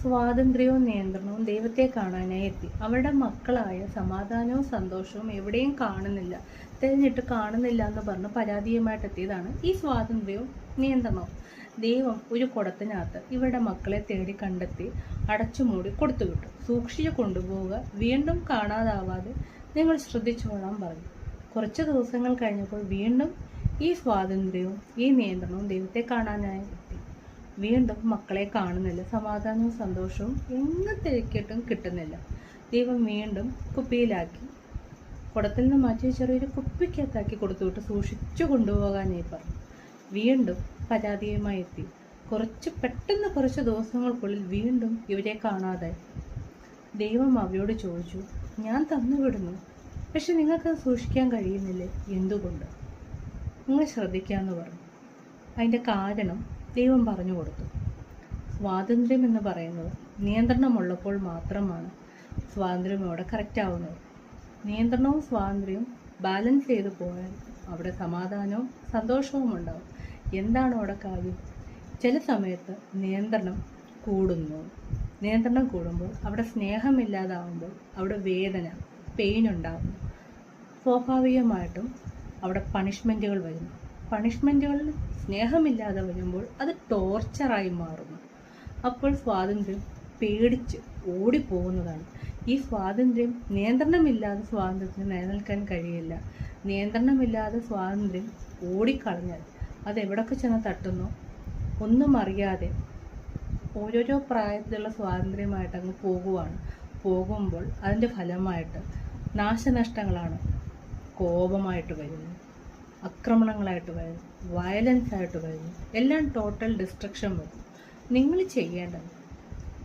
സ്വാതന്ത്ര്യവും നിയന്ത്രണവും ദൈവത്തെ കാണാനായി എത്തി. അവരുടെ മക്കളായ സമാധാനവും സന്തോഷവും എവിടെയും കാണുന്നില്ല, തിരഞ്ഞിട്ട് കാണുന്നില്ല എന്ന് പറഞ്ഞ് പരാതിയുമായിട്ട് എത്തിയതാണ് ഈ സ്വാതന്ത്ര്യവും നിയന്ത്രണവും. ദൈവം ഒരു കുടത്തിനകത്ത് ഇവരുടെ മക്കളെ തേടി കണ്ടെത്തി അടച്ചുമൂടി കൊടുത്തുവിട്ടു. സൂക്ഷിച്ചു കൊണ്ടുപോവുക, വീണ്ടും കാണാതാവാതെ നിങ്ങൾ ശ്രദ്ധിച്ചോളാൻ പറഞ്ഞു. കുറച്ച് ദിവസങ്ങൾ കഴിഞ്ഞപ്പോൾ വീണ്ടും ഈ സ്വാതന്ത്ര്യവും ഈ നിയന്ത്രണവും ദൈവത്തെ കാണാനായി എത്തി. വീണ്ടും മക്കളെ കാണുന്നില്ല, സമാധാനവും സന്തോഷവും എങ്ങും തിരക്കിയിട്ടും കിട്ടുന്നില്ല. ദൈവം വീണ്ടും കുപ്പിയിലാക്കി, കുടത്തിൽ നിന്ന് മാറ്റി ചെറിയൊരു കുപ്പിക്കകത്താക്കി കൊടുത്തുവിട്ട് സൂക്ഷിച്ചു കൊണ്ടുപോകാനായി പറഞ്ഞു. വീണ്ടും പരാതിയുമായി എത്തി. പെട്ടെന്ന് കുറച്ച് ദിവസങ്ങൾക്കുള്ളിൽ വീണ്ടും ഇവരെ കാണാതായി. ദൈവം അവരോട് ചോദിച്ചു, ഞാൻ തന്നുവിടുന്നു, പക്ഷെ നിങ്ങൾക്കത് സൂക്ഷിക്കാൻ കഴിയുന്നില്ലേ? എന്തുകൊണ്ട്? നിങ്ങൾ ശ്രദ്ധിക്കാമെന്ന് പറഞ്ഞു. അതിൻ്റെ കാരണം ദൈവം പറഞ്ഞു കൊടുത്തു. സ്വാതന്ത്ര്യം എന്ന് പറയുന്നത് നിയന്ത്രണമുള്ളപ്പോൾ മാത്രമാണ് സ്വാതന്ത്ര്യം അവിടെ കറക്റ്റ് ആവുന്നത്. നിയന്ത്രണവും സ്വാതന്ത്ര്യവും ബാലൻസ് ചെയ്ത് പോയാൽ അവിടെ സമാധാനവും സന്തോഷവും ഉണ്ടാവും. എന്താണ് അവിടെ കാര്യം? ചില സമയത്ത് നിയന്ത്രണം കൂടുമ്പോൾ അവിടെ സ്നേഹമില്ലാതാവുമ്പോൾ അവിടെ വേദന, പെയിൻ ഉണ്ടാകുന്നു. സ്വാഭാവികമായിട്ടും അവിടെ പണിഷ്മെൻറ്റുകൾ വരുന്നു. പണിഷ്മെൻറ്റുകളിൽ സ്നേഹമില്ലാതെ വരുമ്പോൾ അത് ടോർച്ചറായി മാറുന്നു. അപ്പോൾ സ്വാതന്ത്ര്യം പേടിച്ച് ഓടിപ്പോകുന്നതാണ്. ഈ സ്വാതന്ത്ര്യം നിയന്ത്രണമില്ലാതെ സ്വാതന്ത്ര്യത്തിന് നിലനിൽക്കാൻ കഴിയില്ല. നിയന്ത്രണമില്ലാതെ സ്വാതന്ത്ര്യം ഓടിക്കളഞ്ഞാൽ അത് എവിടൊക്കെ ചെന്ന് തട്ടുന്നോ ഒന്നും അറിയാതെ ഓരോരോ പ്രായത്തിലുള്ള സ്വാതന്ത്ര്യമായിട്ട് അങ്ങ് പോകുമ്പോൾ അതിൻ്റെ ഫലമായിട്ട് നാശനഷ്ടങ്ങളാണ്. കോപമായിട്ട് വരുന്നു, ആക്രമണങ്ങളായിട്ട് വരുന്നു, വയലൻസ് ആയിട്ട് വരുന്നു, എല്ലാം ടോട്ടൽ ഡിസ്ട്രക്ഷൻ വരും. നിങ്ങൾ ചെയ്യേണ്ടത്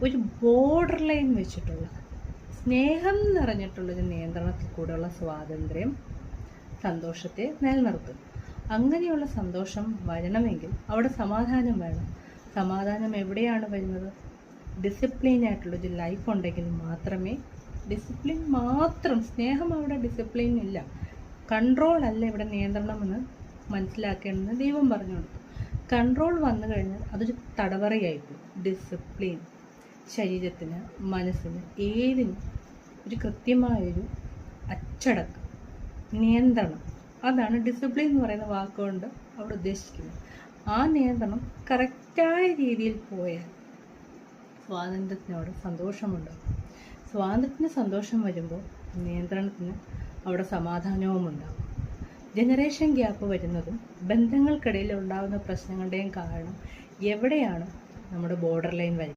ഒരു ബോർഡർ ലൈൻ വെച്ചിട്ടുള്ള സ്നേഹം നിറഞ്ഞിട്ടുള്ളൊരു നിയന്ത്രണത്തിൽ കൂടെയുള്ള സ്വാതന്ത്ര്യം സന്തോഷത്തെ നിലനിർത്തും. അങ്ങനെയുള്ള സന്തോഷം വരണമെങ്കിൽ അവിടെ സമാധാനം വേണം. സമാധാനം എവിടെയാണ് വരുന്നത്? ഡിസിപ്ലിനായിട്ടുള്ളൊരു ലൈഫ് ഉണ്ടെങ്കിൽ മാത്രമേ, ഡിസിപ്ലിൻ മാത്രം, സ്നേഹം അവിടെ ഡിസിപ്ലിൻ ഇല്ല, കൺട്രോൾ അല്ല ഇവിടെ നിയന്ത്രണമെന്ന് മനസ്സിലാക്കേണ്ടെന്ന് ദൈവം പറഞ്ഞു കൊടുത്തു. കൺട്രോൾ വന്നു കഴിഞ്ഞാൽ അതൊരു തടവറയായിപ്പോയി. ഡിസിപ്ലിൻ ശരീരത്തിന്, മനസ്സിന്, ഏതിനും ഒരു കൃത്യമായൊരു അച്ചടക്കം, നിയന്ത്രണം, അതാണ് ഡിസിപ്ലിൻ എന്ന് പറയുന്ന വാക്കുകൊണ്ട് അവിടെ ഉദ്ദേശിക്കുന്നത്. ആ നിയന്ത്രണം കറക്റ്റായ രീതിയിൽ പോയാൽ സ്വാതന്ത്ര്യത്തിനോട് സന്തോഷമുണ്ടാകും. സ്വാതന്ത്ര്യത്തിന് സന്തോഷം വരുമ്പോൾ നിയന്ത്രണത്തിന് അവിടെ സമാധാനവും ഉണ്ടാകും. ജനറേഷൻ ഗ്യാപ്പ് വരുന്നതും ബന്ധങ്ങൾക്കിടയിൽ ഉണ്ടാകുന്ന പ്രശ്നങ്ങളുടെയും കാരണം എവിടെയാണ് നമ്മുടെ ബോർഡർ ലൈൻ വരുന്നത്?